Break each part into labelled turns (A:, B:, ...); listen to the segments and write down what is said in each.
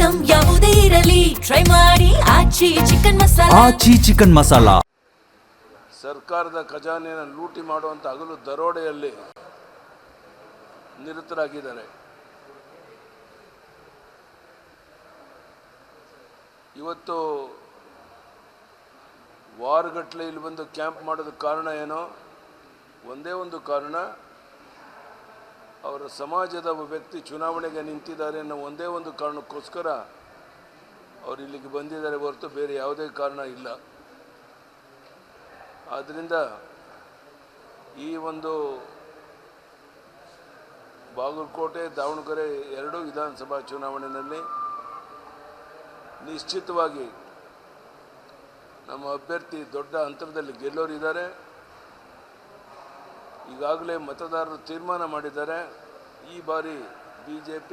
A: Item ಯಾವುದೇ ಇರಲಿ try ಮಾಡಿ ಆಚಿ ಚಿಕನ್ ಮಸಾಲಾ.
B: ಆಚಿ ಚಿಕನ್ ಮಸಾಲಾ.
C: ಸರ್ಕಾರದ ಖಜಾನೆಯನ್ನು ಲೂಟಿ ಮಾಡುವಂಥ ಹಗಲು ದರೋಡೆಯಲ್ಲಿ ನಿರತರಾಗಿದ್ದಾರೆ. ಇವತ್ತು ವಾರಗಟ್ಟಲೆ ಇಲ್ಲಿ ಬಂದು ಕ್ಯಾಂಪ್ ಮಾಡೋದಕ್ಕೆ ಕಾರಣ ಏನೋ ಒಂದೇ ಒಂದು ಕಾರಣ, ಅವರ ಸಮಾಜದ ಒಬ್ಬ ವ್ಯಕ್ತಿ ಚುನಾವಣೆಗೆ ನಿಂತಿದ್ದಾರೆ ಅನ್ನೋ ಒಂದೇ ಒಂದು ಕಾರಣಕ್ಕೋಸ್ಕರ ಅವರು ಇಲ್ಲಿಗೆ ಬಂದಿದ್ದಾರೆ ಹೊರತು ಬೇರೆ ಯಾವುದೇ ಕಾರಣ ಇಲ್ಲ. ಆದ್ದರಿಂದ ಈ ಒಂದು ಬಾಗಲಕೋಟೆ ದಾವಣಗೆರೆ ಎರಡೂ ವಿಧಾನಸಭಾ ಚುನಾವಣೆಯಲ್ಲಿ ನಿಶ್ಚಿತವಾಗಿ ನಮ್ಮ ಅಭ್ಯರ್ಥಿ ದೊಡ್ಡ ಅಂತರದಲ್ಲಿ ಗೆಲ್ಲೋರಿದ್ದಾರೆ. ಈಗಾಗಲೇ ಮತದಾರರು ತೀರ್ಮಾನ ಮಾಡಿದ್ದಾರೆ. ಈ ಬಾರಿ BJP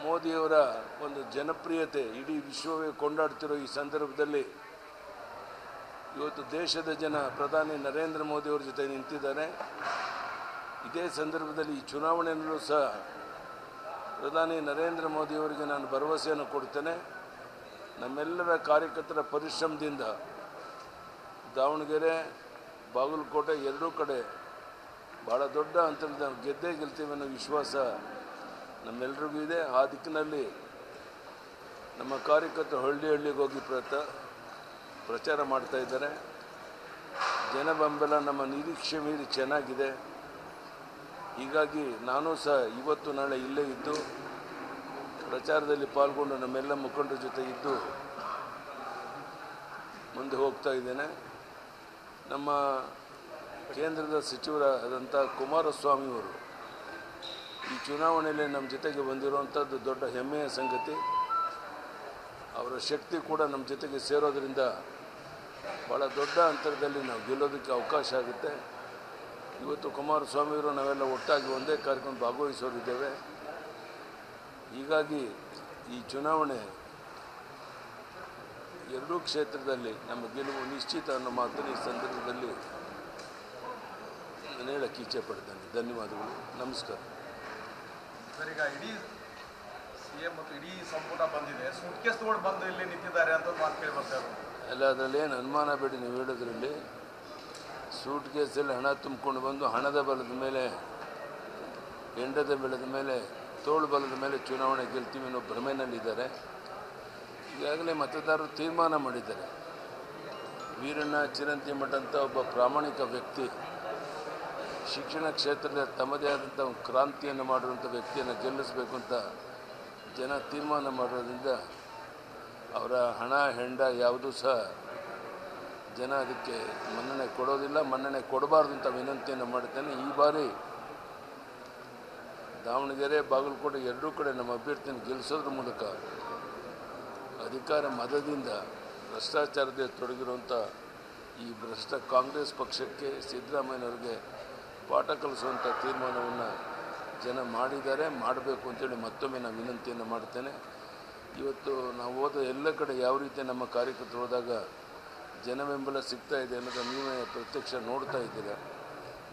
C: ಮೋದಿಯವರ ಒಂದು ಜನಪ್ರಿಯತೆ ಇಡೀ ವಿಶ್ವವೇ ಕೊಂಡಾಡ್ತಿರೋ ಈ ಸಂದರ್ಭದಲ್ಲಿ ಇವತ್ತು ದೇಶದ ಜನ ಪ್ರಧಾನಿ ನರೇಂದ್ರ ಮೋದಿಯವರ ಜೊತೆ ನಿಂತಿದ್ದಾರೆ. ಇದೇ ಸಂದರ್ಭದಲ್ಲಿ ಈ ಚುನಾವಣೆಯಲ್ಲೂ ಸಹ ಪ್ರಧಾನಿ ನರೇಂದ್ರ ಮೋದಿಯವರಿಗೆ ನಾನು ಭರವಸೆಯನ್ನು ಕೊಡ್ತೇನೆ. ನಮ್ಮೆಲ್ಲರ ಕಾರ್ಯಕರ್ತರ ಪರಿಶ್ರಮದಿಂದ ದಾವಣಗೆರೆ ಬಾಗಲಕೋಟೆ ಎರಡೂ ಕಡೆ ಭಾಳ ದೊಡ್ಡ ಅಂತರದಿಂದ ನಾವು ಗೆದ್ದೇ ಗೆಲ್ತೀವಿ ಅನ್ನೋ ವಿಶ್ವಾಸ ನಮ್ಮೆಲ್ಲರಿಗೂ ಇದೆ. ಆ ದಿಕ್ಕಿನಲ್ಲಿ ನಮ್ಮ ಕಾರ್ಯಕರ್ತರು ಹಳ್ಳಿ ಹಳ್ಳಿಗೆ ಹೋಗಿ ಪ್ರಚಾರ ಮಾಡ್ತಾ ಇದ್ದಾರೆ. ಜನ ಬೆಂಬಲ ನಮ್ಮ ನಿರೀಕ್ಷೆ ಮೀರಿ ಚೆನ್ನಾಗಿದೆ. ಹೀಗಾಗಿ ನಾನು ಸಹ ಇವತ್ತು ನಾಳೆ ಇಲ್ಲೇ ಇದ್ದು ಪ್ರಚಾರದಲ್ಲಿ ಪಾಲ್ಗೊಂಡು ನಮ್ಮೆಲ್ಲ ಮುಖಂಡರ ಜೊತೆ ಇದ್ದು ಮುಂದೆ ಹೋಗ್ತಾ ಇದ್ದೇನೆ. ನಮ್ಮ ಕೇಂದ್ರದ ಸಚಿವರಾದಂಥ ಕುಮಾರಸ್ವಾಮಿಯವರು ಈ ಚುನಾವಣೆಯಲ್ಲಿ ನಮ್ಮ ಜೊತೆಗೆ ಬಂದಿರುವಂಥದ್ದು ದೊಡ್ಡ ಹೆಮ್ಮೆಯ ಸಂಗತಿ. ಅವರ ಶಕ್ತಿ ಕೂಡ ನಮ್ಮ ಜೊತೆಗೆ ಸೇರೋದರಿಂದ ಭಾಳ ದೊಡ್ಡ ಅಂತರದಲ್ಲಿ ನಾವು ಗೆಲ್ಲೋದಕ್ಕೆ ಅವಕಾಶ ಆಗುತ್ತೆ. ಇವತ್ತು ಕುಮಾರಸ್ವಾಮಿಯವರು ನಾವೆಲ್ಲ ಒಟ್ಟಾಗಿ ಒಂದೇ ಕಾರ್ಯಕ್ರಮ ಭಾಗವಹಿಸೋರಿದ್ದೇವೆ. ಹೀಗಾಗಿ ಈ ಚುನಾವಣೆ ಎರಡೂ ಕ್ಷೇತ್ರದಲ್ಲಿ ನಮ್ಮ ಗೆಲುವು ನಿಶ್ಚಿತ ಅನ್ನೋ ಮಾತನ್ನು ಈ ಸಂದರ್ಭದಲ್ಲಿ ನಾನು ಹೇಳಕ್ಕೆ ಇಚ್ಛೆ ಪಡ್ತೇನೆ. ಧನ್ಯವಾದಗಳು. ನಮಸ್ಕಾರ.
D: ಸರ್, ಈಗ ಇಡೀ CM ಮತ್ತು ಇಡೀ ಸಂಪುಟ ಬಂದಿದೆ, ಸೂಟ್ಕೇಸ್ ತಗೊಂಡು ಬಂದು ಇಲ್ಲಿ ನಿಂತಿದ್ದಾರೆ ಅಂತ ಮಾತು ಕೇಳಿ ಬರ್ತಾರೆ.
C: ಅಲ್ಲ, ಅದರಲ್ಲಿ ಏನು ಅನುಮಾನ ಬೇಡಿ. ನೀವು ಹೇಳೋದ್ರಲ್ಲಿ ಸೂಟ್ ಕೇಸಲ್ಲಿ ಹಣ ತುಂಬಿಕೊಂಡು ಬಂದು ಹಣದ ಬಲದ ಮೇಲೆ, ಹೆಂಡದ ಬೆಳೆದ ಮೇಲೆ, ತೋಳು ಬಲದ ಮೇಲೆ ಚುನಾವಣೆ ಗೆಲ್ತೀವಿ ಅನ್ನೋ ಭ್ರಮೆಯಲ್ಲಿದ್ದಾರೆ. ಈಗಾಗಲೇ ಮತದಾರರು ತೀರ್ಮಾನ ಮಾಡಿದ್ದಾರೆ. ವೀರಣ್ಣ ಚಿರಂತಿಮಠ ಅಂತ ಒಬ್ಬ ಪ್ರಾಮಾಣಿಕ ವ್ಯಕ್ತಿ, ಶಿಕ್ಷಣ ಕ್ಷೇತ್ರದ ತಮ್ಮದೇ ಆದಂಥ ಒಂದು ಕ್ರಾಂತಿಯನ್ನು ಮಾಡಿರುವಂಥ ವ್ಯಕ್ತಿಯನ್ನು ಗೆಲ್ಲಿಸಬೇಕು ಅಂತ ಜನ ತೀರ್ಮಾನ ಮಾಡೋದ್ರಿಂದ ಅವರ ಹಣ ಹೆಂಡ ಯಾವುದೂ ಸಹ ಜನ ಅದಕ್ಕೆ ಮನ್ನಣೆ ಕೊಡೋದಿಲ್ಲ, ಮನ್ನಣೆ ಕೊಡಬಾರ್ದು ಅಂತ ವಿನಂತಿಯನ್ನು ಮಾಡ್ತೇನೆ. ಈ ಬಾರಿ ದಾವಣಗೆರೆ ಬಾಗಲಕೋಟೆ ಎರಡೂ ಕಡೆ ನಮ್ಮ ಅಭ್ಯರ್ಥಿಯನ್ನು ಗೆಲ್ಲಿಸೋದ್ರ ಮೂಲಕ ಅಧಿಕಾರ ಮದದಿಂದ ಭ್ರಷ್ಟಾಚಾರದಲ್ಲಿ ತೊಡಗಿರುವಂಥ ಈ ಭ್ರಷ್ಟ ಕಾಂಗ್ರೆಸ್ ಪಕ್ಷಕ್ಕೆ, ಸಿದ್ದರಾಮಯ್ಯನವ್ರಿಗೆ ಪಾಠ ಕಲಿಸುವಂಥ ತೀರ್ಮಾನವನ್ನು ಜನ ಮಾಡಿದ್ದಾರೆ. ಮಾಡಬೇಕು ಅಂತೇಳಿ ಮತ್ತೊಮ್ಮೆ ನಾನು ವಿನಂತಿಯನ್ನು ಮಾಡ್ತೇನೆ. ಇವತ್ತು ನಾವು ಹೋದ ಎಲ್ಲ ಕಡೆ ಯಾವ ರೀತಿ ನಮ್ಮ ಕಾರ್ಯಕರ್ತರು ಹೋದಾಗ ಜನ ಬೆಂಬಲ ಸಿಗ್ತಾ ಇದೆ ಅನ್ನೋದನ್ನು ನೀವೇ ಪ್ರತ್ಯಕ್ಷ ನೋಡ್ತಾ ಇದ್ದೀರಾ.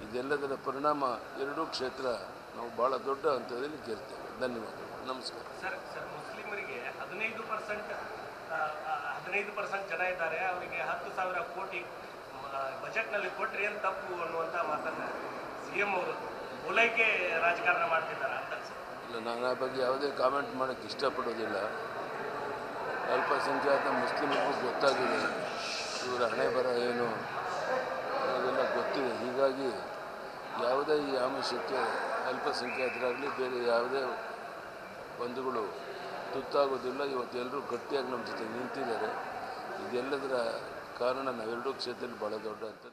C: ಇದೆಲ್ಲದರ ಪರಿಣಾಮ ಎರಡೂ ಕ್ಷೇತ್ರ ನಾವು ಭಾಳ ದೊಡ್ಡ ಹಂತದಲ್ಲಿ ಗೆಲ್ತೇವೆ. ಧನ್ಯವಾದಗಳು. ನಮಸ್ಕಾರ.
E: ಸರ್, ಮುಸ್ಲಿಮರಿಗೆ 15% ಜನ ಇದ್ದಾರೆ, ಅವರಿಗೆ 10,000 ಕೋಟಿ ಬಜೆಟ್ನಲ್ಲಿ ಕೊಟ್ಟರೆ ಏನು ತಪ್ಪು ಅನ್ನುವಂಥ ಮಾತನ್ನು CM ಅವರು ಓಲೈಕೆ ರಾಜಕಾರಣ ಮಾಡ್ತಿದ್ದಾರೆ ಅಂತ.
C: ಇಲ್ಲ, ನಾನು ಆ ಬಗ್ಗೆ ಯಾವುದೇ ಕಾಮೆಂಟ್ ಮಾಡೋಕ್ಕೆ ಇಷ್ಟಪಡೋದಿಲ್ಲ. ಅಲ್ಪಸಂಖ್ಯಾತ ಮುಸ್ಲಿಮರಿಗೂ ಗೊತ್ತಾಗಿದೆ ಇವರ ಹಣೆ ಬರ ಏನು ಅನ್ನೋದೆಲ್ಲ ಗೊತ್ತಿದೆ. ಹೀಗಾಗಿ ಯಾವುದೇ ಈ ಆಮಿಷಕ್ಕೆ ಅಲ್ಪಸಂಖ್ಯಾತರಾಗಲಿ ಬೇರೆ ಯಾವುದೇ ಬಂಧುಗಳು ತುತ್ತಾಗೋದಿಲ್ಲ. ಇವತ್ತು ಎಲ್ಲರೂ ಗಟ್ಟಿಯಾಗಿ ನಮ್ಮ ಜೊತೆ ನಿಂತಿದ್ದಾರೆ. ಇದೆಲ್ಲದರ ಕಾರಣ ನಾವೆರಡೂ ಕ್ಷೇತ್ರದಲ್ಲಿ ಭಾಳ ದೊಡ್ಡ ಅಂತ